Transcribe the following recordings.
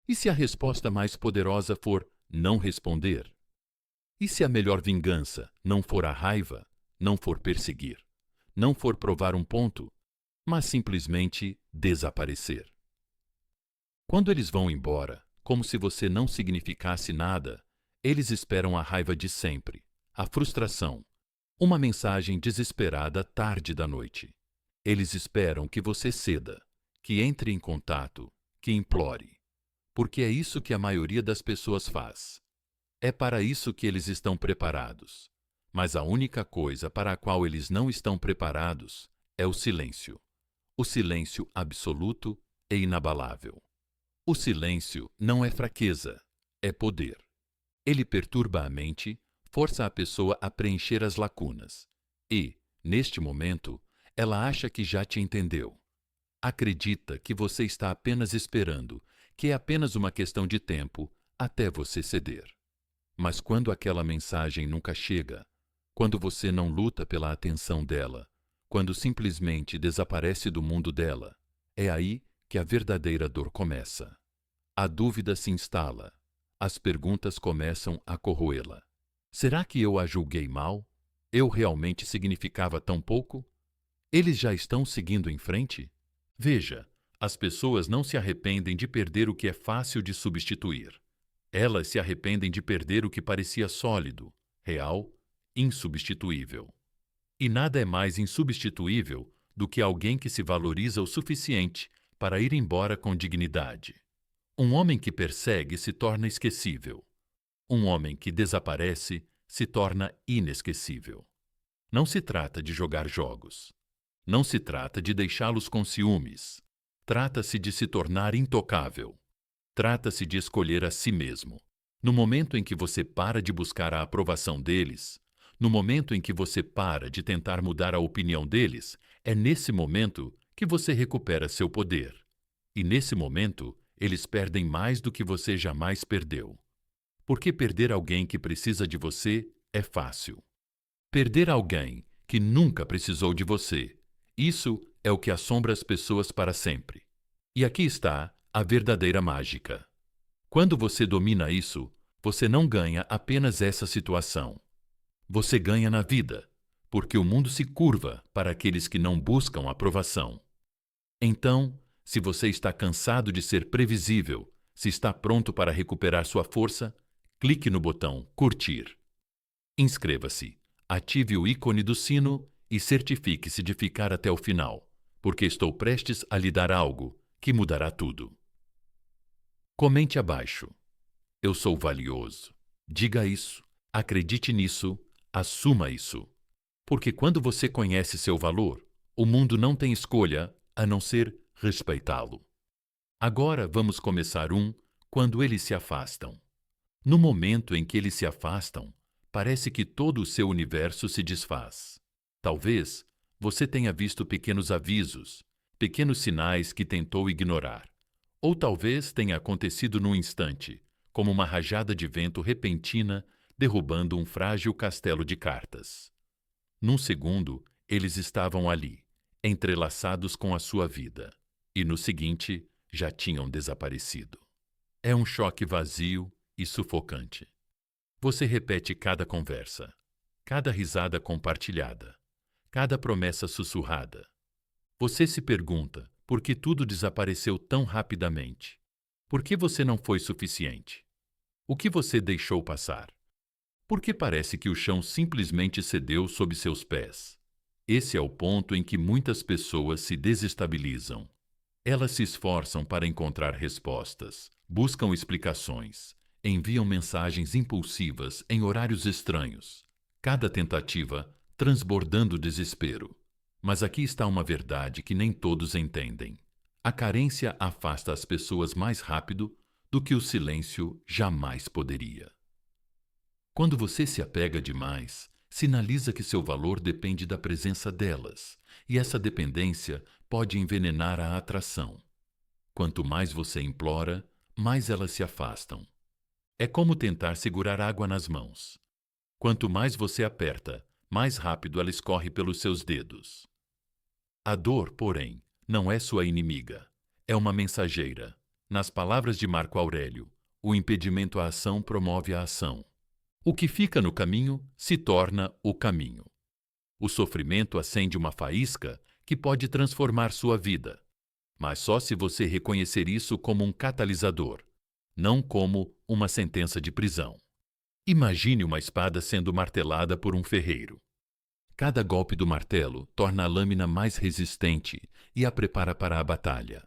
E se a resposta mais poderosa for não responder? E se a melhor vingança não for a raiva, não for perseguir, não for provar um ponto, mas simplesmente desaparecer? Quando eles vão embora, como se você não significasse nada, eles esperam a raiva de sempre, a frustração, uma mensagem desesperada tarde da noite. Eles esperam que você ceda, que entre em contato, que implore. Porque é isso que a maioria das pessoas faz. É para isso que eles estão preparados. Mas a única coisa para a qual eles não estão preparados é o silêncio. O silêncio absoluto e inabalável. O silêncio não é fraqueza, é poder. Ele perturba a mente, força a pessoa a preencher as lacunas. E, neste momento, ela acha que já te entendeu. Acredita que você está apenas esperando, que é apenas uma questão de tempo até você ceder. Mas quando aquela mensagem nunca chega, quando você não luta pela atenção dela, quando simplesmente desaparece do mundo dela, é aí que a verdadeira dor começa. A dúvida se instala. As perguntas começam a corroê-la. Será que eu a julguei mal? Eu realmente significava tão pouco? Eles já estão seguindo em frente? Veja, as pessoas não se arrependem de perder o que é fácil de substituir. Elas se arrependem de perder o que parecia sólido, real, insubstituível. E nada é mais insubstituível do que alguém que se valoriza o suficiente para ir embora com dignidade. Um homem que persegue se torna esquecível. Um homem que desaparece se torna inesquecível. Não se trata de jogar jogos. Não se trata de deixá-los com ciúmes. Trata-se de se tornar intocável. Trata-se de escolher a si mesmo. No momento em que você para de buscar a aprovação deles, no momento em que você para de tentar mudar a opinião deles, é nesse momento que você recupera seu poder. E nesse momento, eles perdem mais do que você jamais perdeu. Porque perder alguém que precisa de você é fácil. Perder alguém que nunca precisou de você, isso é o que assombra as pessoas para sempre. E aqui está a verdadeira mágica. Quando você domina isso, você não ganha apenas essa situação. Você ganha na vida, porque o mundo se curva para aqueles que não buscam aprovação. Então, se você está cansado de ser previsível, se está pronto para recuperar sua força, clique no botão curtir. Inscreva-se, ative o ícone do sino e certifique-se de ficar até o final, porque estou prestes a lhe dar algo que mudará tudo. Comente abaixo. Eu sou valioso. Diga isso, acredite nisso, assuma isso. Porque quando você conhece seu valor, o mundo não tem escolha a não ser respeitá-lo. Agora vamos começar quando eles se afastam. No momento em que eles se afastam, parece que todo o seu universo se desfaz. Talvez você tenha visto pequenos avisos, pequenos sinais que tentou ignorar. Ou talvez tenha acontecido num instante, como uma rajada de vento repentina derrubando um frágil castelo de cartas. Num segundo, eles estavam ali, entrelaçados com a sua vida, e no seguinte, já tinham desaparecido. É um choque vazio e sufocante. Você repete cada conversa, cada risada compartilhada, cada promessa sussurrada. Você se pergunta por que tudo desapareceu tão rapidamente. Por que você não foi suficiente? O que você deixou passar? Por que parece que o chão simplesmente cedeu sob seus pés? Esse é o ponto em que muitas pessoas se desestabilizam. Elas se esforçam para encontrar respostas, buscam explicações, enviam mensagens impulsivas em horários estranhos, cada tentativa transbordando desespero. Mas aqui está uma verdade que nem todos entendem. A carência afasta as pessoas mais rápido do que o silêncio jamais poderia. Quando você se apega demais, sinaliza que seu valor depende da presença delas, e essa dependência pode envenenar a atração. Quanto mais você implora, mais elas se afastam. É como tentar segurar água nas mãos. Quanto mais você aperta, mais rápido ela escorre pelos seus dedos. A dor, porém, não é sua inimiga. É uma mensageira. Nas palavras de Marco Aurélio, o impedimento à ação promove a ação. O que fica no caminho se torna o caminho. O sofrimento acende uma faísca que pode transformar sua vida, mas só se você reconhecer isso como um catalisador, não como uma sentença de prisão. Imagine uma espada sendo martelada por um ferreiro. Cada golpe do martelo torna a lâmina mais resistente e a prepara para a batalha.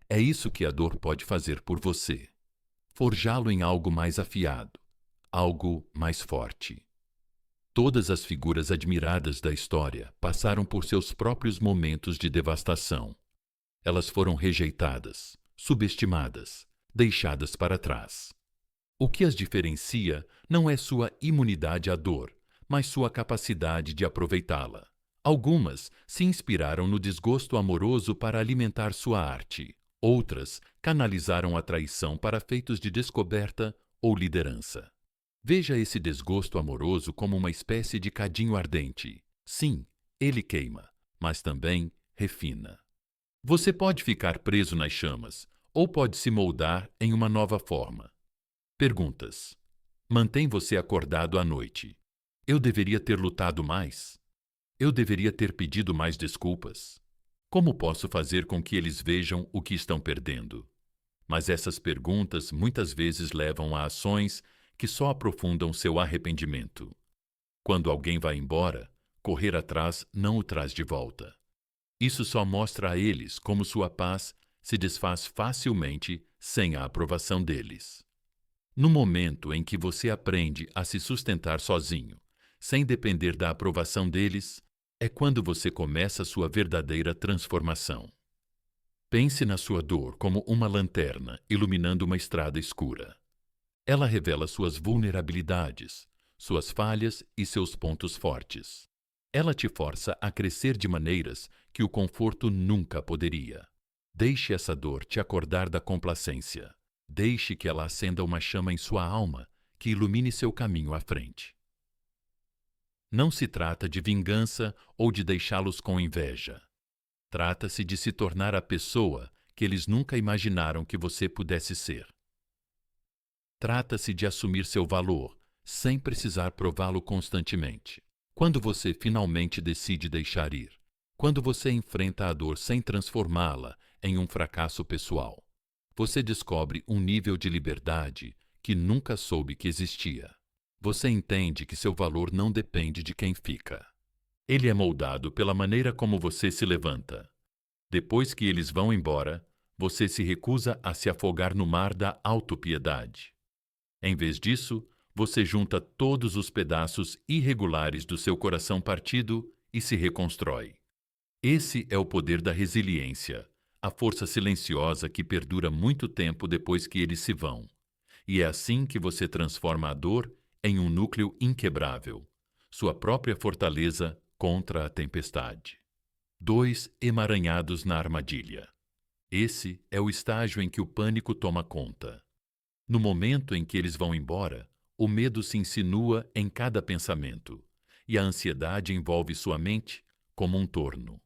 É isso que a dor pode fazer por você. Forjá-lo em algo mais afiado, algo mais forte. Todas as figuras admiradas da história passaram por seus próprios momentos de devastação. Elas foram rejeitadas, subestimadas, deixadas para trás. O que as diferencia não é sua imunidade à dor, mas sua capacidade de aproveitá-la. Algumas se inspiraram no desgosto amoroso para alimentar sua arte. Outras canalizaram a traição para feitos de descoberta ou liderança. Veja esse desgosto amoroso como uma espécie de cadinho ardente. Sim, ele queima, mas também refina. Você pode ficar preso nas chamas, ou pode se moldar em uma nova forma. Perguntas. Mantém você acordado à noite. Eu deveria ter lutado mais? Eu deveria ter pedido mais desculpas? Como posso fazer com que eles vejam o que estão perdendo? Mas essas perguntas muitas vezes levam a ações que só aprofundam seu arrependimento. Quando alguém vai embora, correr atrás não o traz de volta. Isso só mostra a eles como sua paz se desfaz facilmente sem a aprovação deles. No momento em que você aprende a se sustentar sozinho, sem depender da aprovação deles, é quando você começa sua verdadeira transformação. Pense na sua dor como uma lanterna iluminando uma estrada escura. Ela revela suas vulnerabilidades, suas falhas e seus pontos fortes. Ela te força a crescer de maneiras que o conforto nunca poderia. Deixe essa dor te acordar da complacência. Deixe que ela acenda uma chama em sua alma que ilumine seu caminho à frente. Não se trata de vingança ou de deixá-los com inveja. Trata-se de se tornar a pessoa que eles nunca imaginaram que você pudesse ser. Trata-se de assumir seu valor, sem precisar prová-lo constantemente. Quando você finalmente decide deixar ir, quando você enfrenta a dor sem transformá-la em um fracasso pessoal, você descobre um nível de liberdade que nunca soube que existia. Você entende que seu valor não depende de quem fica. Ele é moldado pela maneira como você se levanta. Depois que eles vão embora, você se recusa a se afogar no mar da autopiedade. Em vez disso, você junta todos os pedaços irregulares do seu coração partido e se reconstrói. Esse é o poder da resiliência, a força silenciosa que perdura muito tempo depois que eles se vão. E é assim que você transforma a dor em um núcleo inquebrável, sua própria fortaleza contra a tempestade. 2 emaranhados na armadilha. Esse é o estágio em que o pânico toma conta. No momento em que eles vão embora, o medo se insinua em cada pensamento, e a ansiedade envolve sua mente como um torno.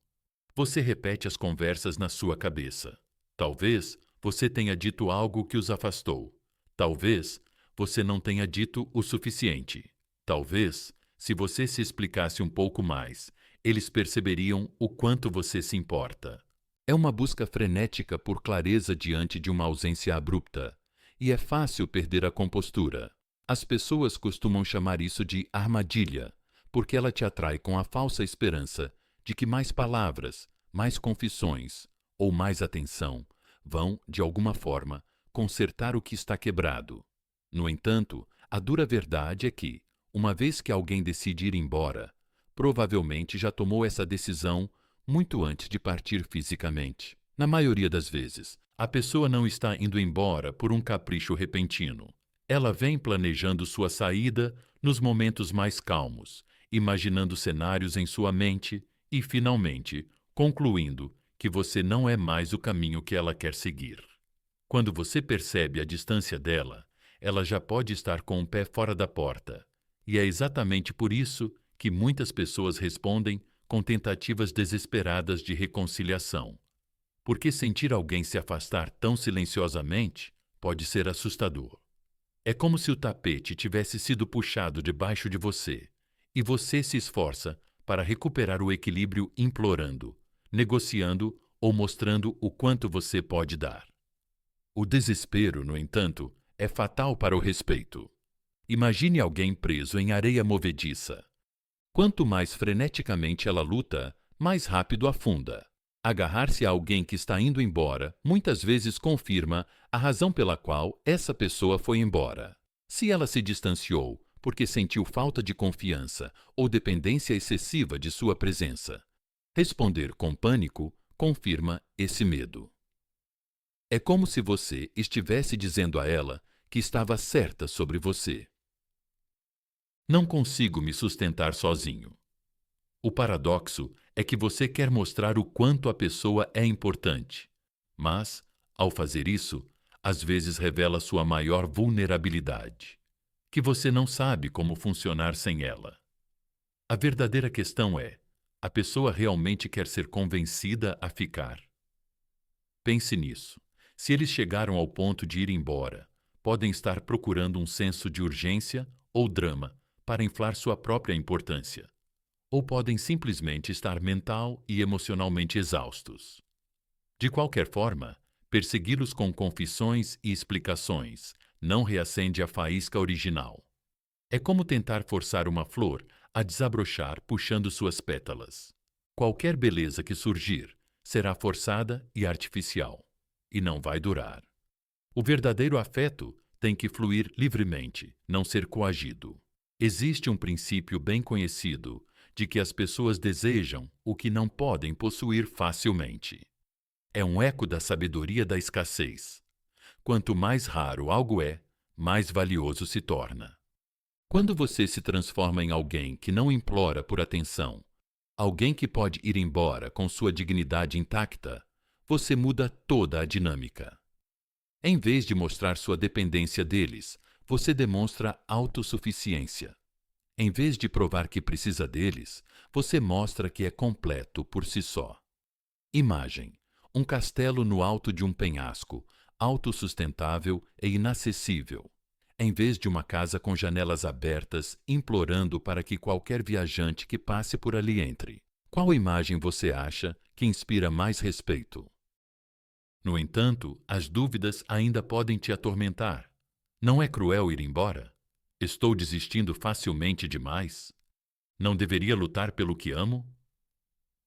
Você repete as conversas na sua cabeça. Talvez você tenha dito algo que os afastou. Talvez você não tenha dito o suficiente. Talvez, se você se explicasse um pouco mais, eles perceberiam o quanto você se importa. É uma busca frenética por clareza diante de uma ausência abrupta, e é fácil perder a compostura. As pessoas costumam chamar isso de armadilha, porque ela te atrai com a falsa esperança de que mais palavras, mais confissões ou mais atenção vão, de alguma forma, consertar o que está quebrado. No entanto, a dura verdade é que, uma vez que alguém decide ir embora, provavelmente já tomou essa decisão muito antes de partir fisicamente. Na maioria das vezes, a pessoa não está indo embora por um capricho repentino. Ela vem planejando sua saída nos momentos mais calmos, imaginando cenários em sua mente e, finalmente, concluindo que você não é mais o caminho que ela quer seguir. Quando você percebe a distância dela, ela já pode estar com o pé fora da porta. E é exatamente por isso que muitas pessoas respondem com tentativas desesperadas de reconciliação. porque sentir alguém se afastar tão silenciosamente pode ser assustador. É como se o tapete tivesse sido puxado debaixo de você e você se esforça para recuperar o equilíbrio implorando, negociando ou mostrando o quanto você pode dar. O desespero, no entanto, é fatal para o respeito. Imagine alguém preso em areia movediça. Quanto mais freneticamente ela luta, mais rápido afunda. Agarrar-se a alguém que está indo embora muitas vezes confirma a razão pela qual essa pessoa foi embora. Se ela se distanciou porque sentiu falta de confiança ou dependência excessiva de sua presença, responder com pânico confirma esse medo. É como se você estivesse dizendo a ela que estava certa sobre você. Não consigo me sustentar sozinho. O paradoxo é que você quer mostrar o quanto a pessoa é importante, mas, ao fazer isso, às vezes revela sua maior vulnerabilidade, que você não sabe como funcionar sem ela. A verdadeira questão é: a pessoa realmente quer ser convencida a ficar? Pense nisso. Se eles chegaram ao ponto de ir embora, podem estar procurando um senso de urgência ou drama para inflar sua própria importância. Ou podem simplesmente estar mental e emocionalmente exaustos. De qualquer forma, persegui-los com confissões e explicações não reacende a faísca original. É como tentar forçar uma flor a desabrochar puxando suas pétalas. Qualquer beleza que surgir será forçada e artificial, e não vai durar. O verdadeiro afeto tem que fluir livremente, não ser coagido. Existe um princípio bem conhecido de que as pessoas desejam o que não podem possuir facilmente. É um eco da sabedoria da escassez. Quanto mais raro algo é, mais valioso se torna. Quando você se transforma em alguém que não implora por atenção, alguém que pode ir embora com sua dignidade intacta, você muda toda a dinâmica. Em vez de mostrar sua dependência deles, você demonstra autossuficiência. Em vez de provar que precisa deles, você mostra que é completo por si só. Imagem: um castelo no alto de um penhasco, autossustentável e inacessível, em vez de uma casa com janelas abertas, implorando para que qualquer viajante que passe por ali entre. Qual imagem você acha que inspira mais respeito? No entanto, as dúvidas ainda podem te atormentar. Não é cruel ir embora? Estou desistindo facilmente demais? Não deveria lutar pelo que amo?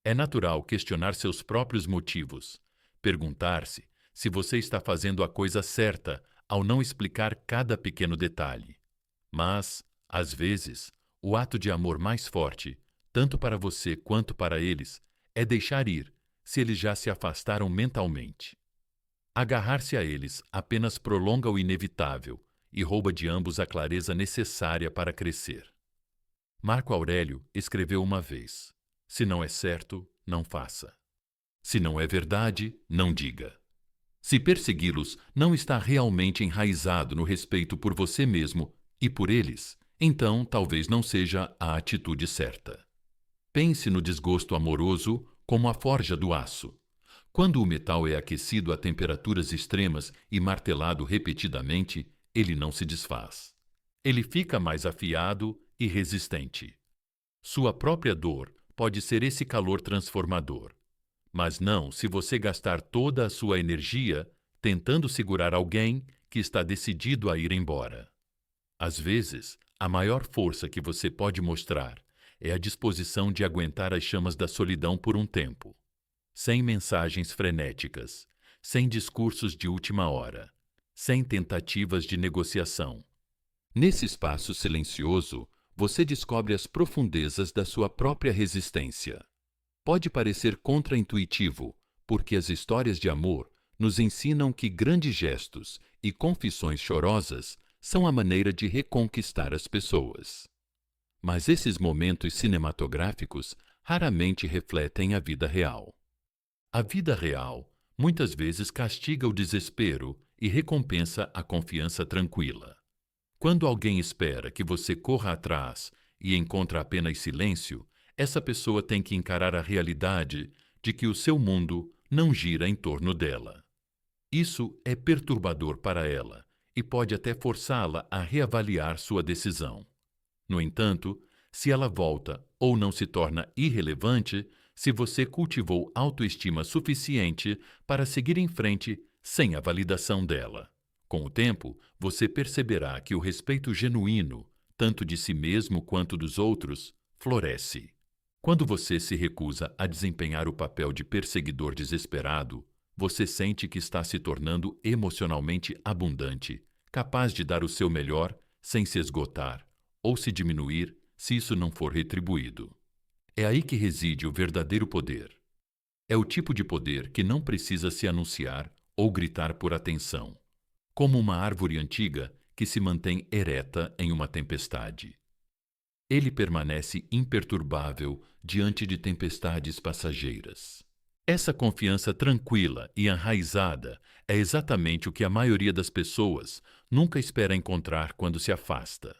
É natural questionar seus próprios motivos, perguntar-se se você está fazendo a coisa certa ao não explicar cada pequeno detalhe. Mas, às vezes, o ato de amor mais forte, tanto para você quanto para eles, é deixar ir, se eles já se afastaram mentalmente. Agarrar-se a eles apenas prolonga o inevitável e rouba de ambos a clareza necessária para crescer. Marco Aurélio escreveu uma vez: se não é certo, não faça. Se não é verdade, não diga. Se persegui-los não está realmente enraizado no respeito por você mesmo e por eles, então talvez não seja a atitude certa. Pense no desgosto amoroso como a forja do aço. Quando o metal é aquecido a temperaturas extremas e martelado repetidamente, ele não se desfaz. Ele fica mais afiado e resistente. Sua própria dor pode ser esse calor transformador. Mas não se você gastar toda a sua energia tentando segurar alguém que está decidido a ir embora. Às vezes, a maior força que você pode mostrar é a disposição de aguentar as chamas da solidão por um tempo, sem mensagens frenéticas, sem discursos de última hora, sem tentativas de negociação. Nesse espaço silencioso, você descobre as profundezas da sua própria resistência. Pode parecer contraintuitivo, porque as histórias de amor nos ensinam que grandes gestos e confissões chorosas são a maneira de reconquistar as pessoas. Mas esses momentos cinematográficos raramente refletem a vida real. A vida real muitas vezes castiga o desespero e recompensa a confiança tranquila. Quando alguém espera que você corra atrás e encontra apenas silêncio, essa pessoa tem que encarar a realidade de que o seu mundo não gira em torno dela. Isso é perturbador para ela e pode até forçá-la a reavaliar sua decisão. No entanto, se ela volta ou não se torna irrelevante, se você cultivou autoestima suficiente para seguir em frente sem a validação dela. Com o tempo, você perceberá que o respeito genuíno, tanto de si mesmo quanto dos outros, floresce. Quando você se recusa a desempenhar o papel de perseguidor desesperado, você sente que está se tornando emocionalmente abundante, capaz de dar o seu melhor sem se esgotar, ou se diminuir se isso não for retribuído. É aí que reside o verdadeiro poder. É o tipo de poder que não precisa se anunciar ou gritar por atenção, como uma árvore antiga que se mantém ereta em uma tempestade. Ele permanece imperturbável diante de tempestades passageiras. Essa confiança tranquila e enraizada é exatamente o que a maioria das pessoas nunca espera encontrar quando se afasta.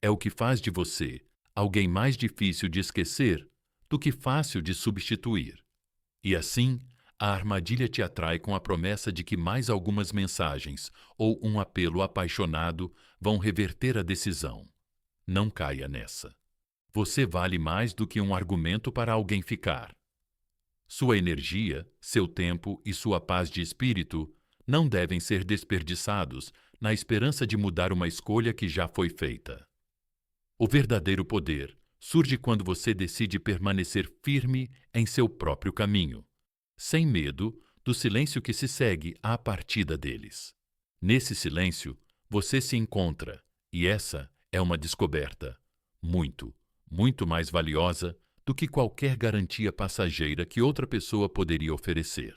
É o que faz de você alguém mais difícil de esquecer do que fácil de substituir. E assim, a armadilha te atrai com a promessa de que mais algumas mensagens ou um apelo apaixonado vão reverter a decisão. Não caia nessa. Você vale mais do que um argumento para alguém ficar. Sua energia, seu tempo e sua paz de espírito não devem ser desperdiçados na esperança de mudar uma escolha que já foi feita. O verdadeiro poder surge quando você decide permanecer firme em seu próprio caminho, sem medo do silêncio que se segue à partida deles. Nesse silêncio, você se encontra, e essa é uma descoberta muito, muito mais valiosa do que qualquer garantia passageira que outra pessoa poderia oferecer.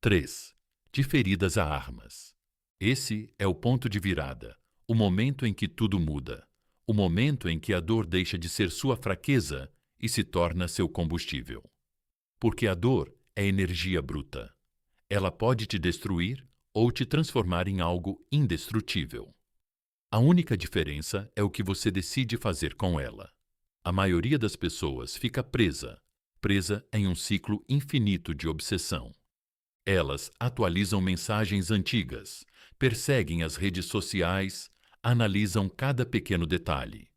3. De feridas a armas. Esse é o ponto de virada, o momento em que tudo muda, o momento em que a dor deixa de ser sua fraqueza e se torna seu combustível. Porque a dor é energia bruta. Ela pode te destruir ou te transformar em algo indestrutível. A única diferença é o que você decide fazer com ela. A maioria das pessoas fica presa em um ciclo infinito de obsessão. Elas atualizam mensagens antigas, perseguem as redes sociais, analisam cada pequeno detalhe.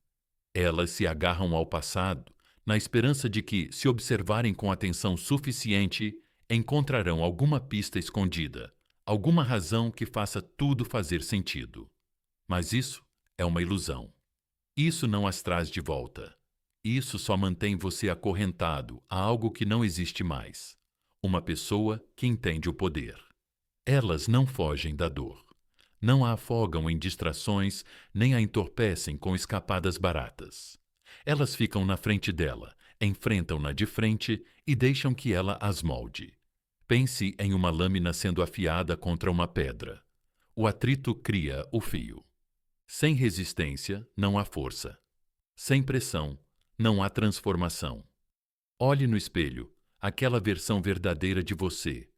Elas se agarram ao passado, na esperança de que, se observarem com atenção suficiente, encontrarão alguma pista escondida, alguma razão que faça tudo fazer sentido. Mas isso é uma ilusão. Isso não as traz de volta. Isso só mantém você acorrentado a algo que não existe mais. Uma pessoa que entende o poder. Elas não fogem da dor. Não a afogam em distrações, nem a entorpecem com escapadas baratas. Elas ficam na frente dela, enfrentam-na de frente e deixam que ela as molde. Pense em uma lâmina sendo afiada contra uma pedra. O atrito cria o fio. Sem resistência, não há força. Sem pressão, não há transformação. Olhe no espelho, aquela versão verdadeira de você,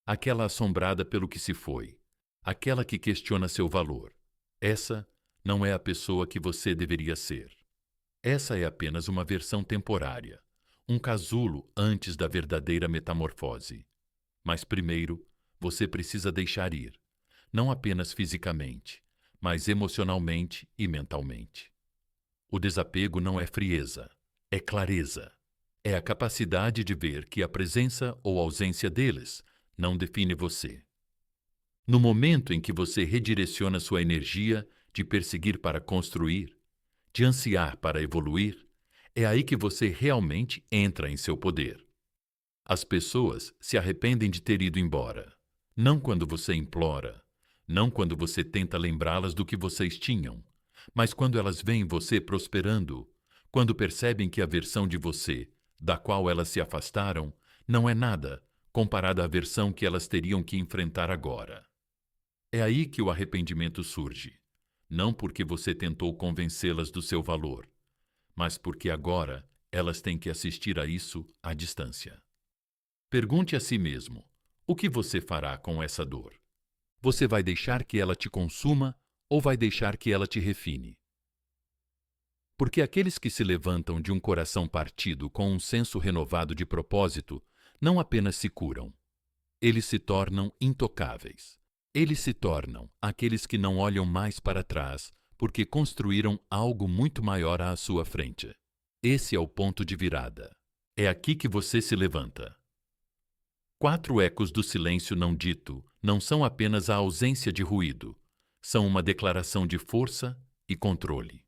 aquela assombrada pelo que se foi, aquela que questiona seu valor. Essa não é a pessoa que você deveria ser. Essa é apenas uma versão temporária, um casulo antes da verdadeira metamorfose. Mas primeiro, você precisa deixar ir, não apenas fisicamente, mas emocionalmente e mentalmente. O desapego não é frieza, é clareza. É a capacidade de ver que a presença ou ausência deles não define você. No momento em que você redireciona sua energia de perseguir para construir, de ansiar para evoluir, é aí que você realmente entra em seu poder. As pessoas se arrependem de ter ido embora, não quando você implora, não quando você tenta lembrá-las do que vocês tinham, mas quando elas veem você prosperando, quando percebem que a versão de você, da qual elas se afastaram, não é nada comparada à versão que elas teriam que enfrentar agora. É aí que o arrependimento surge, não porque você tentou convencê-las do seu valor, mas porque agora elas têm que assistir a isso à distância. Pergunte a si mesmo, o que você fará com essa dor? Você vai deixar que ela te consuma ou vai deixar que ela te refine? Porque aqueles que se levantam de um coração partido com um senso renovado de propósito não apenas se curam, eles se tornam intocáveis. Eles se tornam aqueles que não olham mais para trás, porque construíram algo muito maior à sua frente. Esse é o ponto de virada. É aqui que você se levanta. 4 ecos do silêncio não dito não são apenas a ausência de ruído, são uma declaração de força e controle.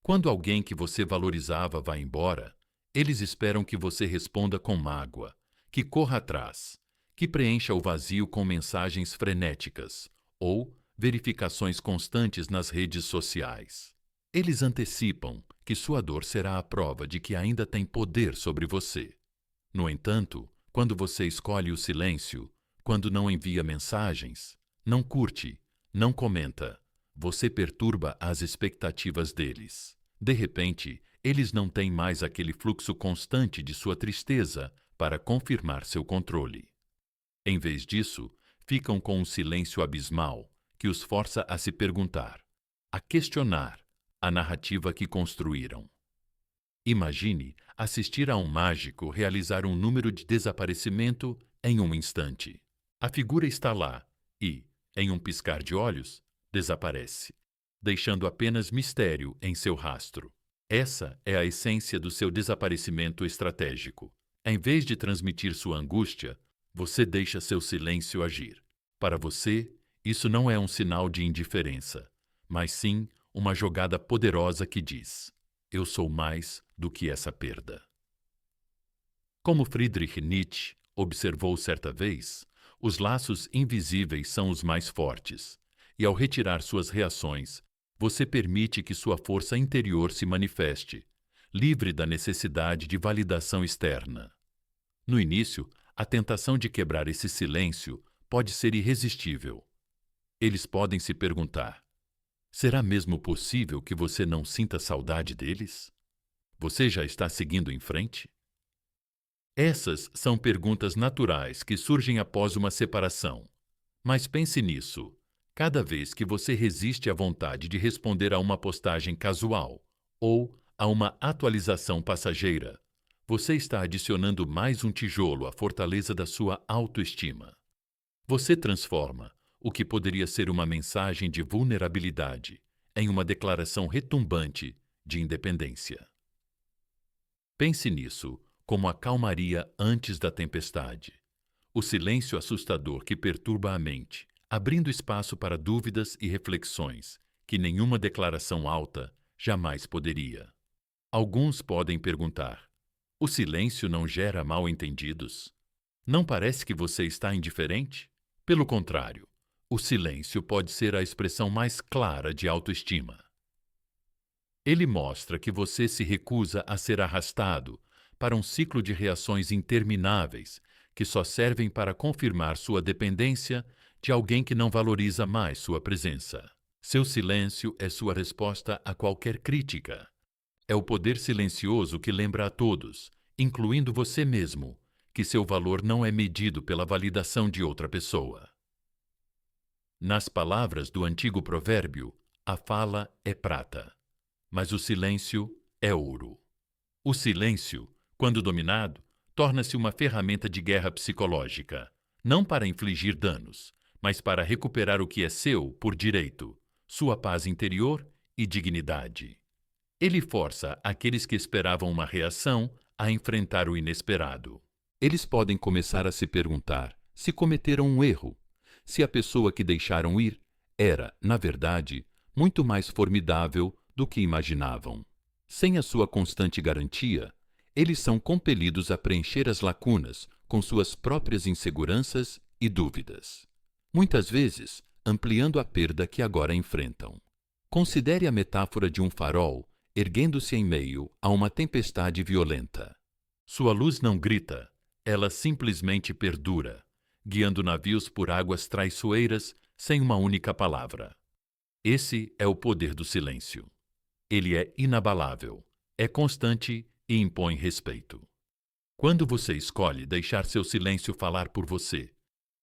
Quando alguém que você valorizava vai embora, eles esperam que você responda com mágoa, que corra atrás, que preencha o vazio com mensagens frenéticas ou verificações constantes nas redes sociais. Eles antecipam que sua dor será a prova de que ainda tem poder sobre você. No entanto, quando você escolhe o silêncio, quando não envia mensagens, não curte, não comenta, você perturba as expectativas deles. De repente, eles não têm mais aquele fluxo constante de sua tristeza para confirmar seu controle. Em vez disso, ficam com um silêncio abismal que os força a se perguntar, a questionar a narrativa que construíram. Imagine assistir a um mágico realizar um número de desaparecimento em um instante. A figura está lá e, em um piscar de olhos, desaparece, deixando apenas mistério em seu rastro. Essa é a essência do seu desaparecimento estratégico. Em vez de transmitir sua angústia, você deixa seu silêncio agir. Para você, isso não é um sinal de indiferença, mas sim uma jogada poderosa que diz: eu sou mais do que essa perda. Como Friedrich Nietzsche observou certa vez, os laços invisíveis são os mais fortes, e ao retirar suas reações, você permite que sua força interior se manifeste, livre da necessidade de validação externa. No início, a tentação de quebrar esse silêncio pode ser irresistível. Eles podem se perguntar: será mesmo possível que você não sinta saudade deles? Você já está seguindo em frente? Essas são perguntas naturais que surgem após uma separação. Mas pense nisso. Cada vez que você resiste à vontade de responder a uma postagem casual ou a uma atualização passageira, você está adicionando mais um tijolo à fortaleza da sua autoestima. Você transforma o que poderia ser uma mensagem de vulnerabilidade em uma declaração retumbante de independência. Pense nisso como a calmaria antes da tempestade, o silêncio assustador que perturba a mente, abrindo espaço para dúvidas e reflexões que nenhuma declaração alta jamais poderia. Alguns podem perguntar: o silêncio não gera mal-entendidos? Não parece que você está indiferente? Pelo contrário, o silêncio pode ser a expressão mais clara de autoestima. Ele mostra que você se recusa a ser arrastado para um ciclo de reações intermináveis que só servem para confirmar sua dependência de alguém que não valoriza mais sua presença. Seu silêncio é sua resposta a qualquer crítica. É o poder silencioso que lembra a todos, incluindo você mesmo, que seu valor não é medido pela validação de outra pessoa. Nas palavras do antigo provérbio, a fala é prata, mas o silêncio é ouro. O silêncio, quando dominado, torna-se uma ferramenta de guerra psicológica, não para infligir danos, mas para recuperar o que é seu por direito, sua paz interior e dignidade. Ele força aqueles que esperavam uma reação a enfrentar o inesperado. Eles podem começar a se perguntar se cometeram um erro, se a pessoa que deixaram ir era, na verdade, muito mais formidável do que imaginavam. Sem a sua constante garantia, eles são compelidos a preencher as lacunas com suas próprias inseguranças e dúvidas. Muitas vezes, ampliando a perda que agora enfrentam. Considere a metáfora de um farol erguendo-se em meio a uma tempestade violenta. Sua luz não grita, ela simplesmente perdura, guiando navios por águas traiçoeiras sem uma única palavra. Esse é o poder do silêncio. Ele é inabalável, é constante e impõe respeito. Quando você escolhe deixar seu silêncio falar por você,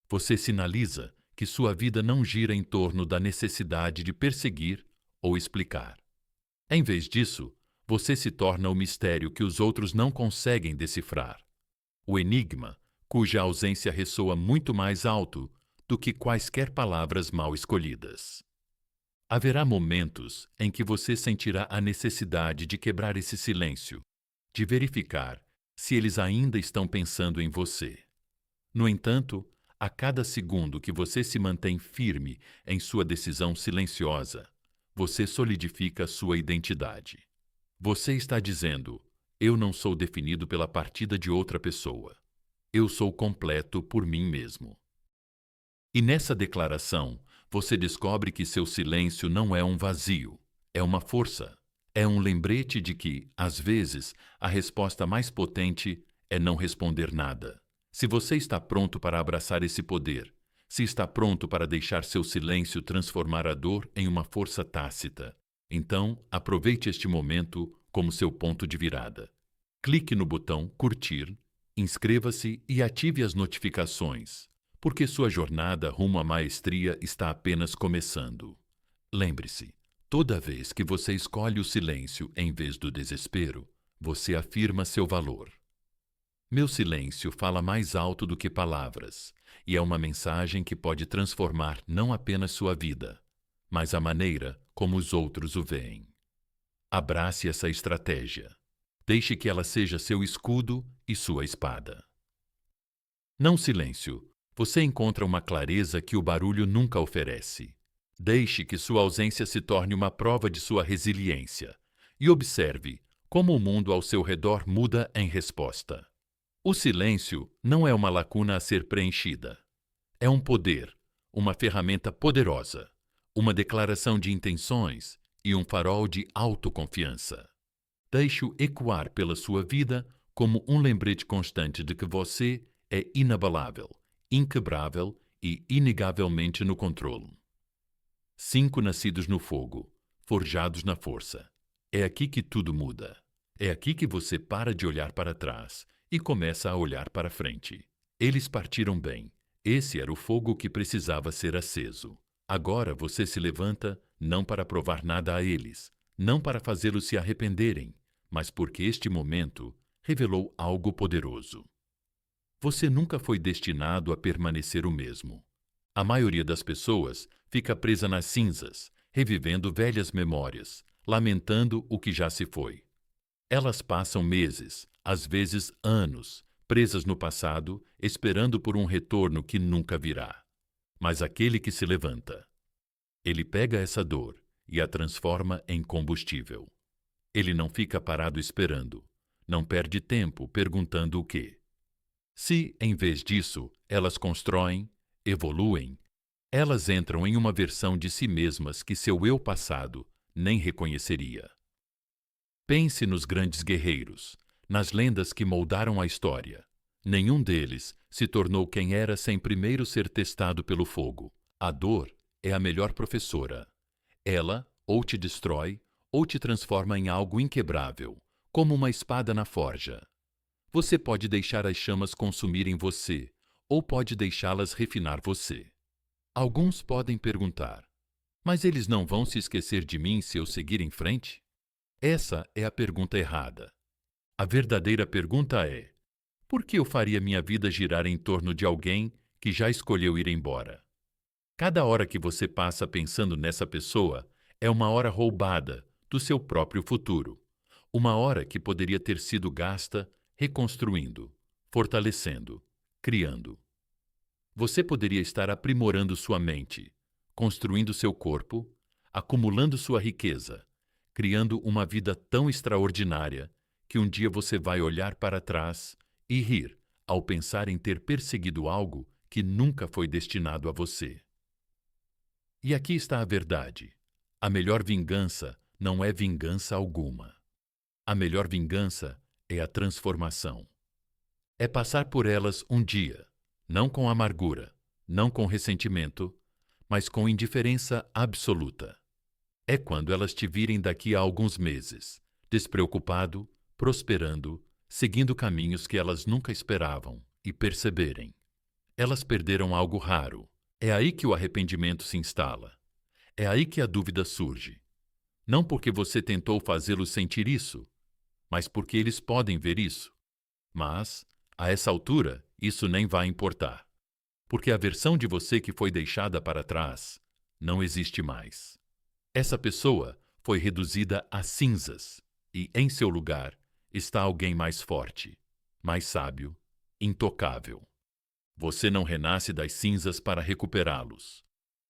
você sinaliza que sua vida não gira em torno da necessidade de perseguir ou explicar. Em vez disso, você se torna o mistério que os outros não conseguem decifrar. O enigma, cuja ausência ressoa muito mais alto do que quaisquer palavras mal escolhidas. Haverá momentos em que você sentirá a necessidade de quebrar esse silêncio, de verificar se eles ainda estão pensando em você. No entanto, a cada segundo que você se mantém firme em sua decisão silenciosa, você solidifica sua identidade. Você está dizendo: eu não sou definido pela partida de outra pessoa. Eu sou completo por mim mesmo. E nessa declaração, você descobre que seu silêncio não é um vazio, é uma força. É um lembrete de que, às vezes, a resposta mais potente é não responder nada. Se você está pronto para abraçar esse poder, se está pronto para deixar seu silêncio transformar a dor em uma força tácita, então aproveite este momento como seu ponto de virada. Clique no botão curtir, inscreva-se e ative as notificações, porque sua jornada rumo à maestria está apenas começando. Lembre-se, toda vez que você escolhe o silêncio em vez do desespero, você afirma seu valor. Meu silêncio fala mais alto do que palavras, e é uma mensagem que pode transformar não apenas sua vida, mas a maneira como os outros o veem. Abrace essa estratégia. Deixe que ela seja seu escudo e sua espada. Não silêncio. Você encontra uma clareza que o barulho nunca oferece. Deixe que sua ausência se torne uma prova de sua resiliência e observe como o mundo ao seu redor muda em resposta. O silêncio não é uma lacuna a ser preenchida. É um poder, uma ferramenta poderosa, uma declaração de intenções e um farol de autoconfiança. Deixe-o ecoar pela sua vida como um lembrete constante de que você é inabalável, inquebrável e inegavelmente no controle. 5 nascidos no fogo, forjados na força. É aqui que tudo muda. É aqui que você para de olhar para trás e começa a olhar para frente. Eles partiram bem. Esse era o fogo que precisava ser aceso. Agora você se levanta não para provar nada a eles, não para fazê-los se arrependerem, mas porque este momento revelou algo poderoso. Você nunca foi destinado a permanecer o mesmo. A maioria das pessoas fica presa nas cinzas, revivendo velhas memórias, lamentando o que já se foi. Elas passam meses, às vezes anos, presas no passado, esperando por um retorno que nunca virá. Mas aquele que se levanta, ele pega essa dor e a transforma em combustível. Ele não fica parado esperando, não perde tempo perguntando o quê. Se, em vez disso, elas constroem, evoluem, elas entram em uma versão de si mesmas que seu eu passado nem reconheceria. Pense nos grandes guerreiros, nas lendas que moldaram a história. Nenhum deles se tornou quem era sem primeiro ser testado pelo fogo. A dor é a melhor professora. Ela ou te destrói ou te transforma em algo inquebrável, como uma espada na forja. Você pode deixar as chamas consumirem você, ou pode deixá-las refinar você. Alguns podem perguntar: mas eles não vão se esquecer de mim se eu seguir em frente? Essa é a pergunta errada. A verdadeira pergunta é: por que eu faria minha vida girar em torno de alguém que já escolheu ir embora? Cada hora que você passa pensando nessa pessoa é uma hora roubada do seu próprio futuro. Uma hora que poderia ter sido gasta reconstruindo, fortalecendo, criando. Você poderia estar aprimorando sua mente, construindo seu corpo, acumulando sua riqueza, criando uma vida tão extraordinária que um dia você vai olhar para trás e rir ao pensar em ter perseguido algo que nunca foi destinado a você. E aqui está a verdade. A melhor vingança não é vingança alguma. A melhor vingança é a transformação. É passar por elas um dia, não com amargura, não com ressentimento, mas com indiferença absoluta. É quando elas te virem daqui a alguns meses, despreocupado, prosperando, seguindo caminhos que elas nunca esperavam e perceberem. Elas perderam algo raro. É aí que o arrependimento se instala. É aí que a dúvida surge. Não porque você tentou fazê-los sentir isso, mas porque eles podem ver isso. Mas, a essa altura, isso nem vai importar, porque a versão de você que foi deixada para trás não existe mais. Essa pessoa foi reduzida a cinzas e, em seu lugar, está alguém mais forte, mais sábio, intocável. Você não renasce das cinzas para recuperá-los.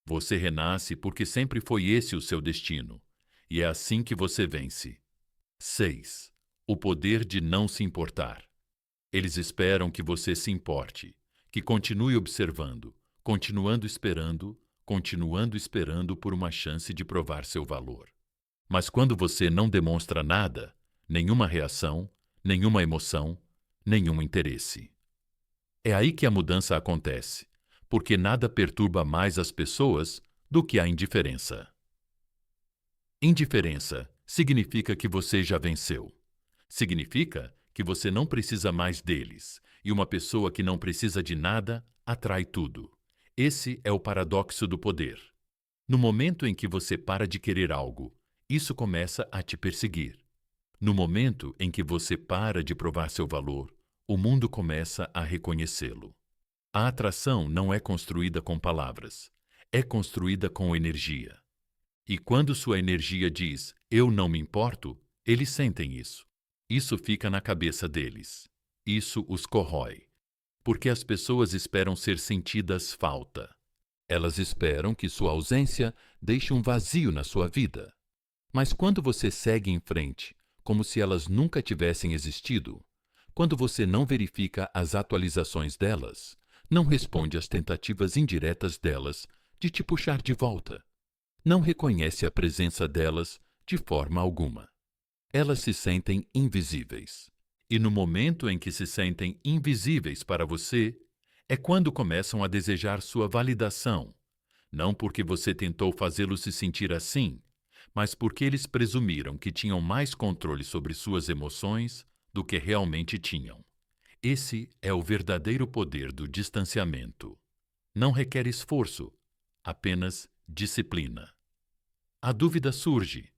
Você renasce porque sempre foi esse o seu destino, e é assim que você vence. 6. O poder de não se importar. Eles esperam que você se importe, que continue observando, continuando esperando por uma chance de provar seu valor. Mas quando você não demonstra nada, nenhuma reação, nenhuma emoção, nenhum interesse. É aí que a mudança acontece, porque nada perturba mais as pessoas do que a indiferença. Indiferença significa que você já venceu. Significa que você não precisa mais deles, e uma pessoa que não precisa de nada atrai tudo. Esse é o paradoxo do poder. No momento em que você para de querer algo, isso começa a te perseguir. No momento em que você para de provar seu valor, o mundo começa a reconhecê-lo. A atração não é construída com palavras, é construída com energia. E quando sua energia diz, eu não me importo, eles sentem isso. Isso fica na cabeça deles. Isso os corrói. Porque as pessoas esperam ser sentidas falta. Elas esperam que sua ausência deixe um vazio na sua vida. Mas quando você segue em frente, como se elas nunca tivessem existido, quando você não verifica as atualizações delas, não responde às tentativas indiretas delas de te puxar de volta, não reconhece a presença delas de forma alguma. Elas se sentem invisíveis. E no momento em que se sentem invisíveis para você, é quando começam a desejar sua validação, não porque você tentou fazê-los se sentir assim, mas porque eles presumiram que tinham mais controle sobre suas emoções do que realmente tinham. Esse é o verdadeiro poder do distanciamento. Não requer esforço, apenas disciplina. A dúvida surge.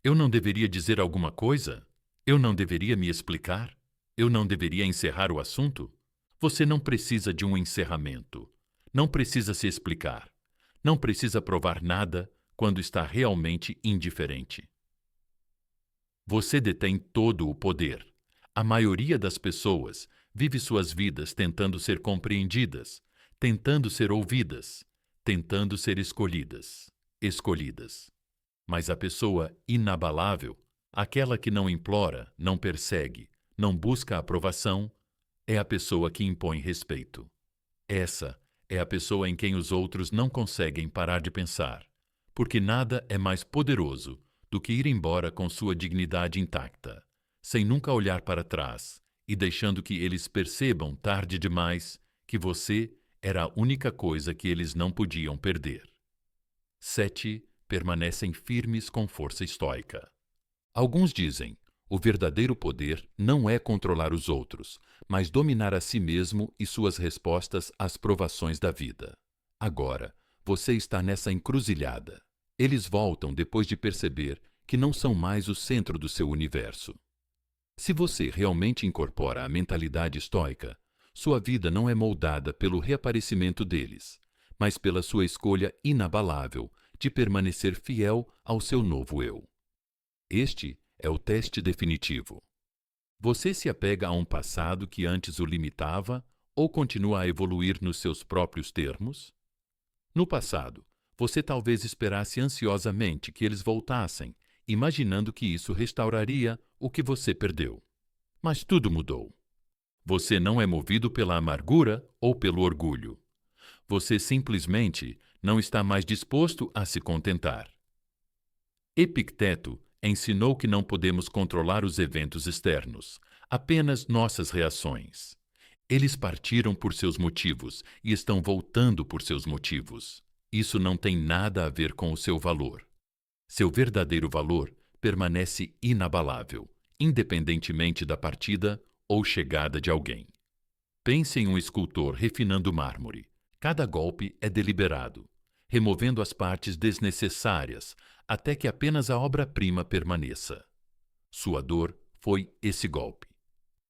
Eu não deveria dizer alguma coisa? Eu não deveria me explicar? Eu não deveria encerrar o assunto? Você não precisa de um encerramento. Não precisa se explicar. Não precisa provar nada quando está realmente indiferente. Você detém todo o poder. A maioria das pessoas vive suas vidas tentando ser compreendidas, tentando ser ouvidas, tentando ser escolhidas. Mas a pessoa inabalável, aquela que não implora, não persegue, não busca aprovação, é a pessoa que impõe respeito. Essa é a pessoa em quem os outros não conseguem parar de pensar, porque nada é mais poderoso do que ir embora com sua dignidade intacta, sem nunca olhar para trás e deixando que eles percebam tarde demais que você era a única coisa que eles não podiam perder. 7. Permanecem firmes com força estoica. Alguns dizem, o verdadeiro poder não é controlar os outros, mas dominar a si mesmo e suas respostas às provações da vida. Agora, você está nessa encruzilhada. Eles voltam depois de perceber que não são mais o centro do seu universo. Se você realmente incorpora a mentalidade estoica, sua vida não é moldada pelo reaparecimento deles, mas pela sua escolha inabalável de permanecer fiel ao seu novo eu. Este é o teste definitivo. Você se apega a um passado que antes o limitava ou continua a evoluir nos seus próprios termos? No passado, você talvez esperasse ansiosamente que eles voltassem, imaginando que isso restauraria o que você perdeu. Mas tudo mudou. Você não é movido pela amargura ou pelo orgulho. Você simplesmente não está mais disposto a se contentar. Epicteto ensinou que não podemos controlar os eventos externos, apenas nossas reações. Eles partiram por seus motivos e estão voltando por seus motivos. Isso não tem nada a ver com o seu valor. Seu verdadeiro valor permanece inabalável, independentemente da partida ou chegada de alguém. Pense em um escultor refinando mármore. Cada golpe é deliberado, removendo as partes desnecessárias até que apenas a obra-prima permaneça. Sua dor foi esse golpe.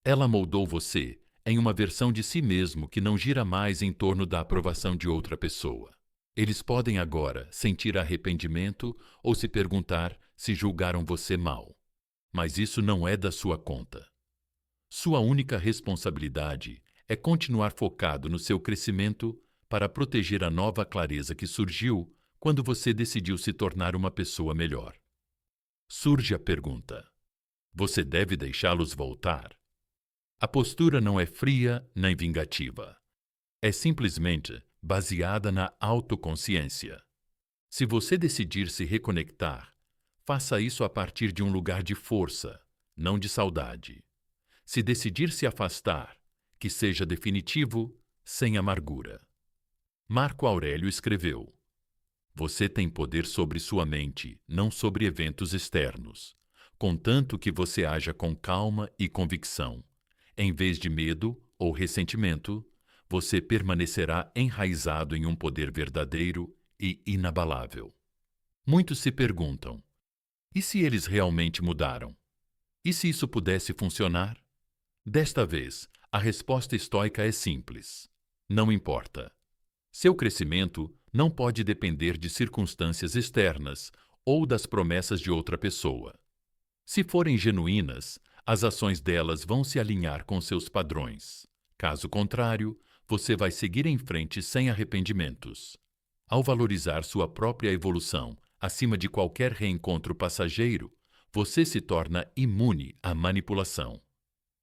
Ela moldou você, em uma versão de si mesmo que não gira mais em torno da aprovação de outra pessoa. Eles podem agora sentir arrependimento ou se perguntar se julgaram você mal. Mas isso não é da sua conta. Sua única responsabilidade é continuar focado no seu crescimento para proteger a nova clareza que surgiu quando você decidiu se tornar uma pessoa melhor. Surge a pergunta: você deve deixá-los voltar? A postura não é fria nem vingativa. É simplesmente baseada na autoconsciência. Se você decidir se reconectar, faça isso a partir de um lugar de força, não de saudade. Se decidir se afastar, que seja definitivo, sem amargura. Marco Aurélio escreveu: você tem poder sobre sua mente, não sobre eventos externos, contanto que você haja com calma e convicção. Em vez de medo ou ressentimento, você permanecerá enraizado em um poder verdadeiro e inabalável. Muitos se perguntam: e se eles realmente mudaram? E se isso pudesse funcionar? Desta vez, a resposta estoica é simples: não importa. Seu crescimento não pode depender de circunstâncias externas ou das promessas de outra pessoa. Se forem genuínas, as ações delas vão se alinhar com seus padrões. Caso contrário, você vai seguir em frente sem arrependimentos. Ao valorizar sua própria evolução acima de qualquer reencontro passageiro, você se torna imune à manipulação.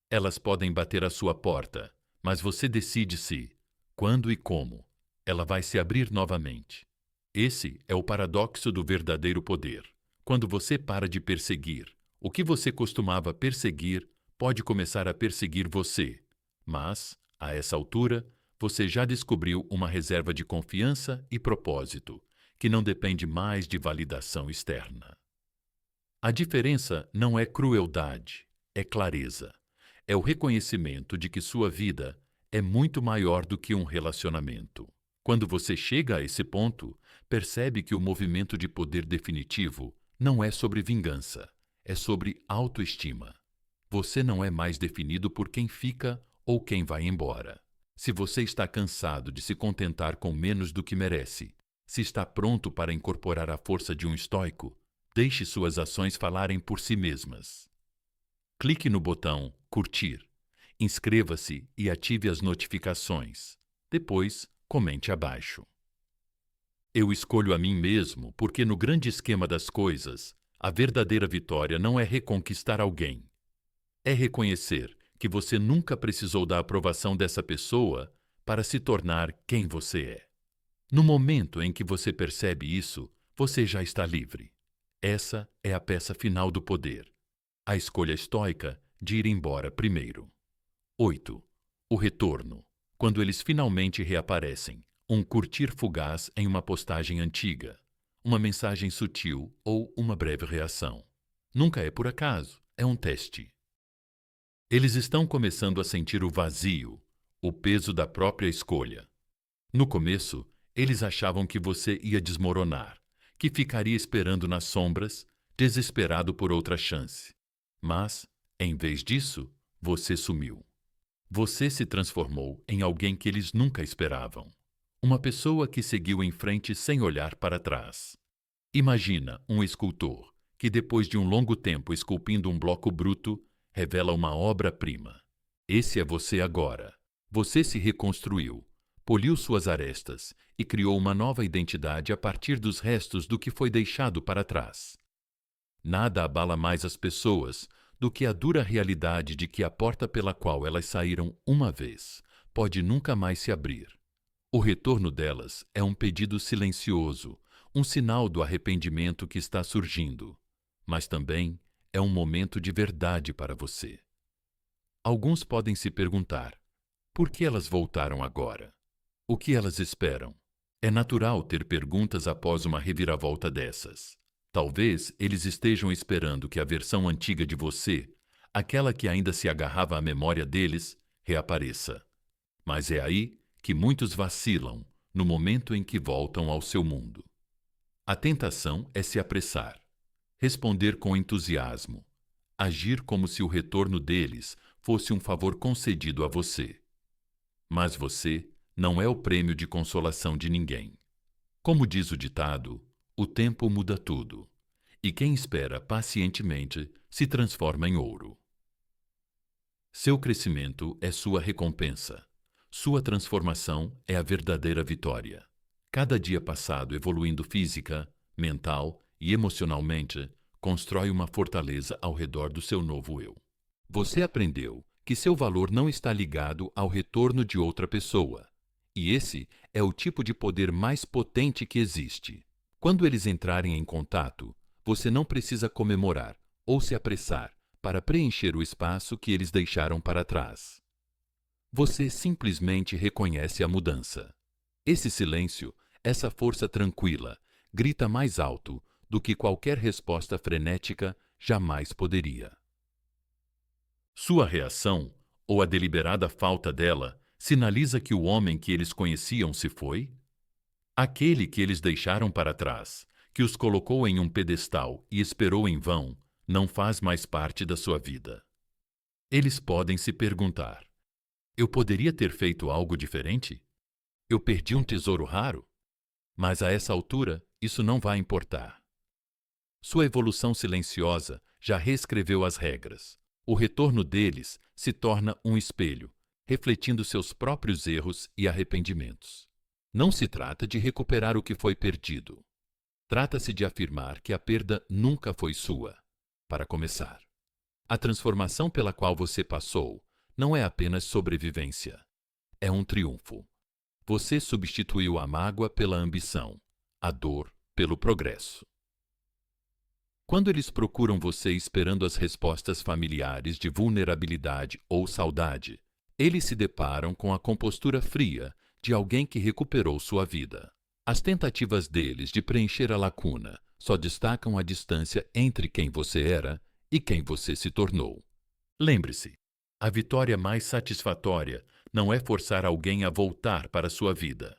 Elas podem bater à sua porta, mas você decide se, quando e como, ela vai se abrir novamente. Esse é o paradoxo do verdadeiro poder. Quando você para de perseguir, o que você costumava perseguir pode começar a perseguir você. Mas, a essa altura, você já descobriu uma reserva de confiança e propósito, que não depende mais de validação externa. A diferença não é crueldade, é clareza. É o reconhecimento de que sua vida é muito maior do que um relacionamento. Quando você chega a esse ponto, percebe que o movimento de poder definitivo não é sobre vingança, é sobre autoestima. Você não é mais definido por quem fica ou quem vai embora. Se você está cansado de se contentar com menos do que merece, se está pronto para incorporar a força de um estoico, deixe suas ações falarem por si mesmas. Clique no botão curtir, inscreva-se e ative as notificações. Depois, comente abaixo. Eu escolho a mim mesmo porque no grande esquema das coisas, a verdadeira vitória não é reconquistar alguém. É reconhecer que você nunca precisou da aprovação dessa pessoa para se tornar quem você é. No momento em que você percebe isso, você já está livre. Essa é a peça final do poder. A escolha estoica de ir embora primeiro. 8. O retorno. Quando eles finalmente reaparecem, um curtir fugaz em uma postagem antiga, uma mensagem sutil ou uma breve reação. Nunca é por acaso, é um teste. Eles estão começando a sentir o vazio, o peso da própria escolha. No começo, eles achavam que você ia desmoronar, que ficaria esperando nas sombras, desesperado por outra chance. Mas, em vez disso, você sumiu. Você se transformou em alguém que eles nunca esperavam. Uma pessoa que seguiu em frente sem olhar para trás. Imagina um escultor que, depois de um longo tempo esculpindo um bloco bruto, revela uma obra-prima. Esse é você agora. Você se reconstruiu, poliu suas arestas e criou uma nova identidade a partir dos restos do que foi deixado para trás. Nada abala mais as pessoas do que a dura realidade de que a porta pela qual elas saíram uma vez pode nunca mais se abrir. O retorno delas é um pedido silencioso, um sinal do arrependimento que está surgindo, mas também é um momento de verdade para você. Alguns podem se perguntar: por que elas voltaram agora? O que elas esperam? É natural ter perguntas após uma reviravolta dessas. Talvez eles estejam esperando que a versão antiga de você, aquela que ainda se agarrava à memória deles, reapareça. Mas é aí que muitos vacilam, no momento em que voltam ao seu mundo. A tentação é se apressar, responder com entusiasmo, agir como se o retorno deles fosse um favor concedido a você. Mas você não é o prêmio de consolação de ninguém. Como diz o ditado, o tempo muda tudo, e quem espera pacientemente se transforma em ouro. Seu crescimento é sua recompensa. Sua transformação é a verdadeira vitória. Cada dia passado evoluindo física, mental e emocionalmente constrói uma fortaleza ao redor do seu novo eu. Você aprendeu que seu valor não está ligado ao retorno de outra pessoa, e esse é o tipo de poder mais potente que existe. Quando eles entrarem em contato, você não precisa comemorar ou se apressar para preencher o espaço que eles deixaram para trás. Você simplesmente reconhece a mudança. Esse silêncio, essa força tranquila, grita mais alto do que qualquer resposta frenética jamais poderia. Sua reação, ou a deliberada falta dela, sinaliza que o homem que eles conheciam se foi? Aquele que eles deixaram para trás, que os colocou em um pedestal e esperou em vão, não faz mais parte da sua vida. Eles podem se perguntar: eu poderia ter feito algo diferente? Eu perdi um tesouro raro? Mas a essa altura, isso não vai importar. Sua evolução silenciosa já reescreveu as regras. O retorno deles se torna um espelho, refletindo seus próprios erros e arrependimentos. Não se trata de recuperar o que foi perdido. Trata-se de afirmar que a perda nunca foi sua. Para começar, a transformação pela qual você passou não é apenas sobrevivência. É um triunfo. Você substituiu a mágoa pela ambição, a dor pelo progresso. Quando eles procuram você esperando as respostas familiares de vulnerabilidade ou saudade, eles se deparam com a compostura fria de alguém que recuperou sua vida. As tentativas deles de preencher a lacuna só destacam a distância entre quem você era e quem você se tornou. Lembre-se, a vitória mais satisfatória não é forçar alguém a voltar para a sua vida.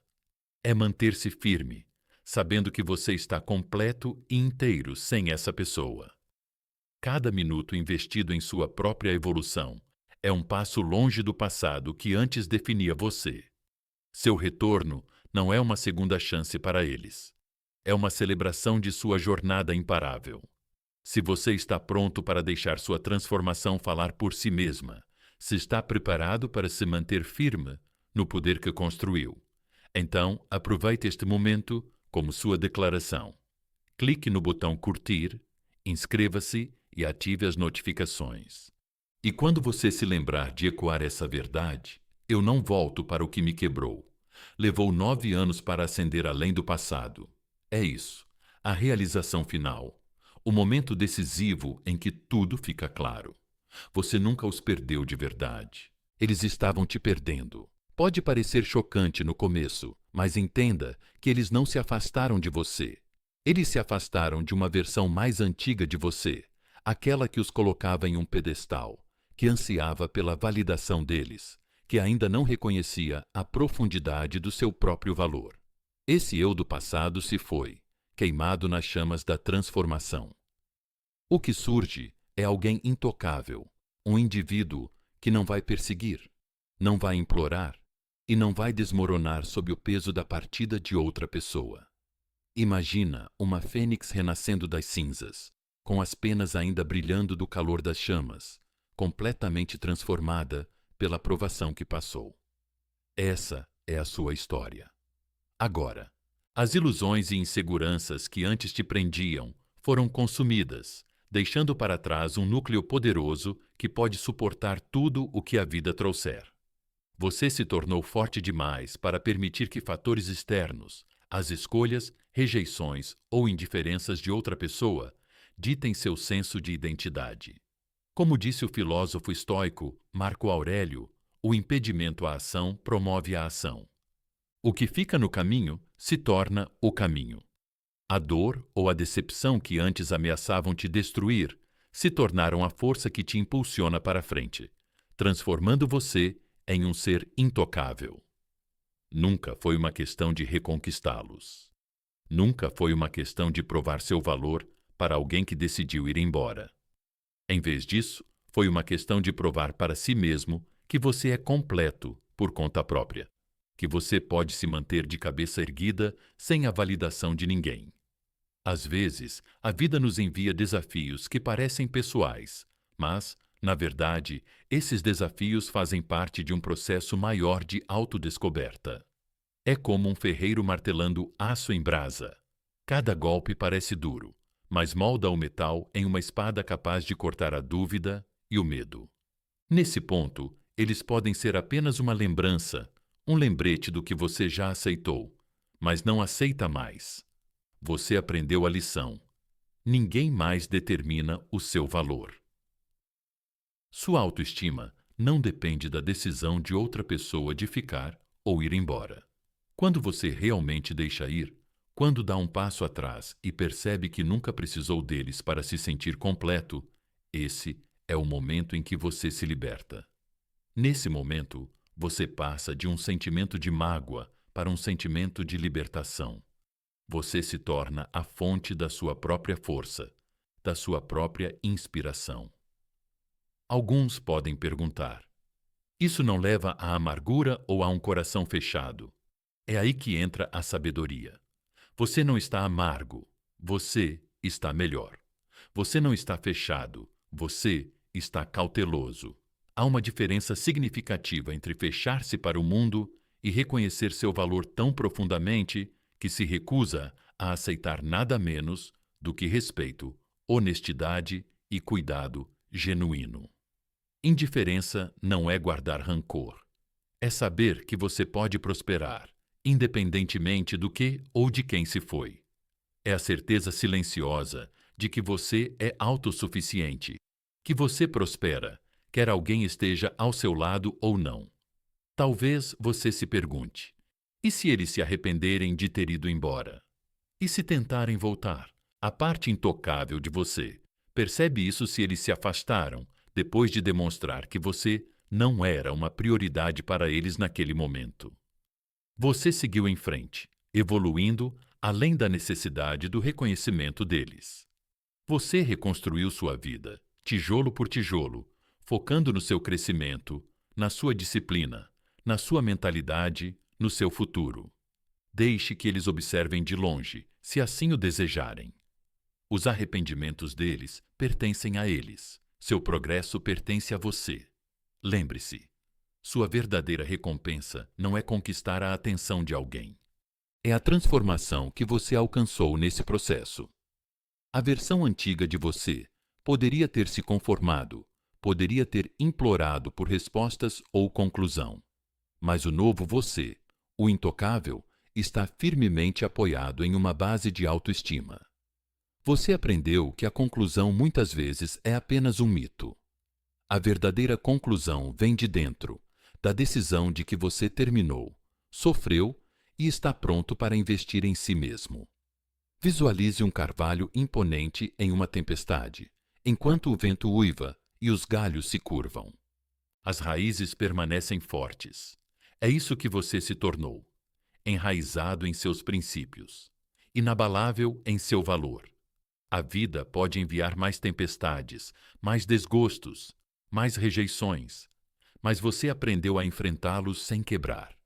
É manter-se firme, sabendo que você está completo e inteiro sem essa pessoa. Cada minuto investido em sua própria evolução é um passo longe do passado que antes definia você. Seu retorno não é uma segunda chance para eles. É uma celebração de sua jornada imparável. Se você está pronto para deixar sua transformação falar por si mesma, se está preparado para se manter firme no poder que construiu, então aproveite este momento como sua declaração. Clique no botão curtir, inscreva-se e ative as notificações. E quando você se lembrar de ecoar essa verdade, eu não volto para o que me quebrou. Levou 9 anos para ascender além do passado. É isso, a realização final. O momento decisivo em que tudo fica claro. Você nunca os perdeu de verdade. Eles estavam te perdendo. Pode parecer chocante no começo, mas entenda que eles não se afastaram de você. Eles se afastaram de uma versão mais antiga de você, aquela que os colocava em um pedestal, que ansiava pela validação deles, que ainda não reconhecia a profundidade do seu próprio valor. Esse eu do passado se foi, queimado nas chamas da transformação. O que surge é alguém intocável, um indivíduo que não vai perseguir, não vai implorar e não vai desmoronar sob o peso da partida de outra pessoa. Imagina uma fênix renascendo das cinzas, com as penas ainda brilhando do calor das chamas, completamente transformada pela provação que passou. Essa é a sua história. Agora, as ilusões e inseguranças que antes te prendiam foram consumidas, deixando para trás um núcleo poderoso que pode suportar tudo o que a vida trouxer. Você se tornou forte demais para permitir que fatores externos, as escolhas, rejeições ou indiferenças de outra pessoa, ditem seu senso de identidade. Como disse o filósofo estoico Marco Aurélio, o impedimento à ação promove a ação. O que fica no caminho se torna o caminho. A dor ou a decepção que antes ameaçavam te destruir se tornaram a força que te impulsiona para a frente, transformando você em um ser intocável. Nunca foi uma questão de reconquistá-los. Nunca foi uma questão de provar seu valor para alguém que decidiu ir embora. Em vez disso, Foi uma questão de provar para si mesmo que você é completo por conta própria, que você pode se manter de cabeça erguida sem a validação de ninguém. Às vezes, a vida nos envia desafios que parecem pessoais, mas, na verdade, esses desafios fazem parte de um processo maior de autodescoberta. É como um ferreiro martelando aço em brasa. Cada golpe parece duro, mas molda o metal em uma espada capaz de cortar a dúvida e o medo. Nesse ponto, eles podem ser apenas uma lembrança, um lembrete do que você já aceitou, mas não aceita mais. Você aprendeu a lição. Ninguém mais determina o seu valor. Sua autoestima não depende da decisão de outra pessoa de ficar ou ir embora. Quando você realmente deixa ir, quando dá um passo atrás e percebe que nunca precisou deles para se sentir completo, esse é o momento em que você se liberta. Nesse momento, você passa de um sentimento de mágoa para um sentimento de libertação. Você se torna a fonte da sua própria força, da sua própria inspiração. Alguns podem perguntar: isso não leva à amargura ou a um coração fechado? É aí que entra a sabedoria. Você não está amargo, você está melhor. Você não está fechado, você está cauteloso. Há uma diferença significativa entre fechar-se para o mundo e reconhecer seu valor tão profundamente que se recusa a aceitar nada menos do que respeito, honestidade e cuidado genuíno. Indiferença não é guardar rancor. É saber que você pode prosperar, independentemente do que ou de quem se foi. É a certeza silenciosa de que você é autossuficiente, que você prospera, quer alguém esteja ao seu lado ou não. Talvez você se pergunte: e se eles se arrependerem de ter ido embora? E se tentarem voltar? A parte intocável de você percebe isso se eles se afastaram, depois de demonstrar que você não era uma prioridade para eles naquele momento. Você seguiu em frente, evoluindo além da necessidade do reconhecimento deles. Você reconstruiu sua vida, tijolo por tijolo, focando no seu crescimento, na sua disciplina, na sua mentalidade, no seu futuro. Deixe que eles observem de longe, se assim o desejarem. Os arrependimentos deles pertencem a eles. Seu progresso pertence a você. Lembre-se, sua verdadeira recompensa não é conquistar a atenção de alguém. É a transformação que você alcançou nesse processo. A versão antiga de você poderia ter se conformado, poderia ter implorado por respostas ou conclusão. Mas o novo você, o intocável, está firmemente apoiado em uma base de autoestima. Você aprendeu que a conclusão muitas vezes é apenas um mito. A verdadeira conclusão vem de dentro, da decisão de que você terminou, sofreu e está pronto para investir em si mesmo. Visualize um carvalho imponente em uma tempestade, enquanto o vento uiva e os galhos se curvam. As raízes permanecem fortes. É isso que você se tornou, enraizado em seus princípios, inabalável em seu valor. A vida pode enviar mais tempestades, mais desgostos, mais rejeições, mas você aprendeu a enfrentá-los sem quebrar.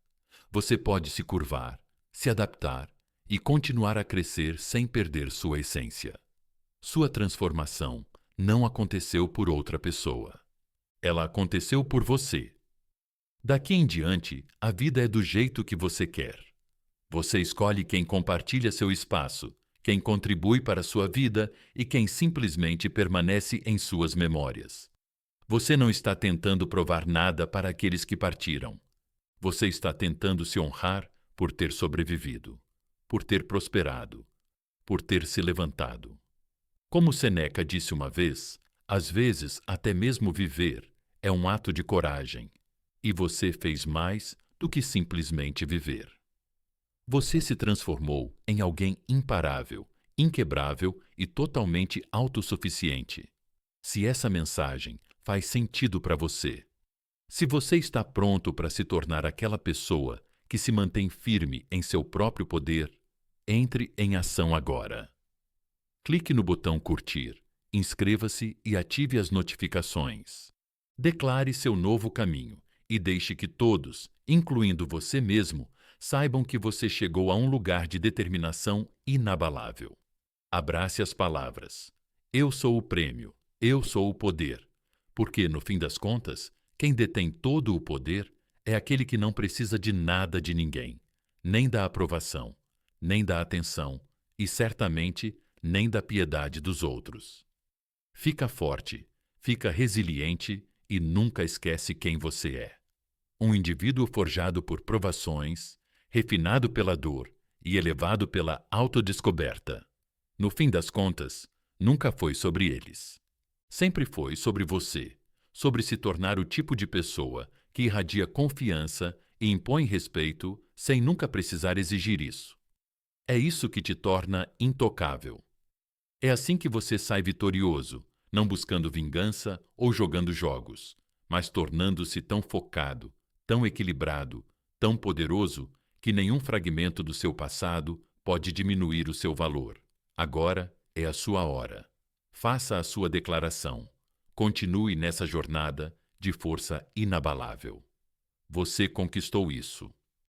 Você pode se curvar, se adaptar e continuar a crescer sem perder sua essência. Sua transformação não aconteceu por outra pessoa. Ela aconteceu por você. Daqui em diante, a vida é do jeito que você quer. Você escolhe quem compartilha seu espaço, quem contribui para a sua vida e quem simplesmente permanece em suas memórias. Você não está tentando provar nada para aqueles que partiram. Você está tentando se honrar por ter sobrevivido, por ter prosperado, por ter se levantado. Como Seneca disse uma vez, às vezes até mesmo viver é um ato de coragem, e você fez mais do que simplesmente viver. Você se transformou em alguém imparável, inquebrável e totalmente autossuficiente. Se essa mensagem faz sentido para você, se você está pronto para se tornar aquela pessoa que se mantém firme em seu próprio poder, entre em ação agora. Clique no botão curtir Inscreva-se e ative as notificações. Declare seu novo caminho e deixe que todos, incluindo você mesmo, saibam que você chegou a um lugar de determinação inabalável. Abrace as palavras: eu sou o prêmio, eu sou o poder. Porque, no fim das contas, quem detém todo o poder é aquele que não precisa de nada de ninguém, nem da aprovação, nem da atenção e, certamente, nem da piedade dos outros. Fica forte, fica resiliente e nunca esquece quem você é. Um indivíduo forjado por provações, refinado pela dor e elevado pela autodescoberta. No fim das contas, nunca foi sobre eles. Sempre foi sobre você, sobre se tornar o tipo de pessoa que irradia confiança e impõe respeito sem nunca precisar exigir isso. É isso que te torna intocável. É assim que você sai vitorioso, não buscando vingança ou jogando jogos, mas tornando-se tão focado, tão equilibrado, tão poderoso que nenhum fragmento do seu passado pode diminuir o seu valor. Agora é a sua hora. Faça a sua declaração. Continue nessa jornada de força inabalável. Você conquistou isso.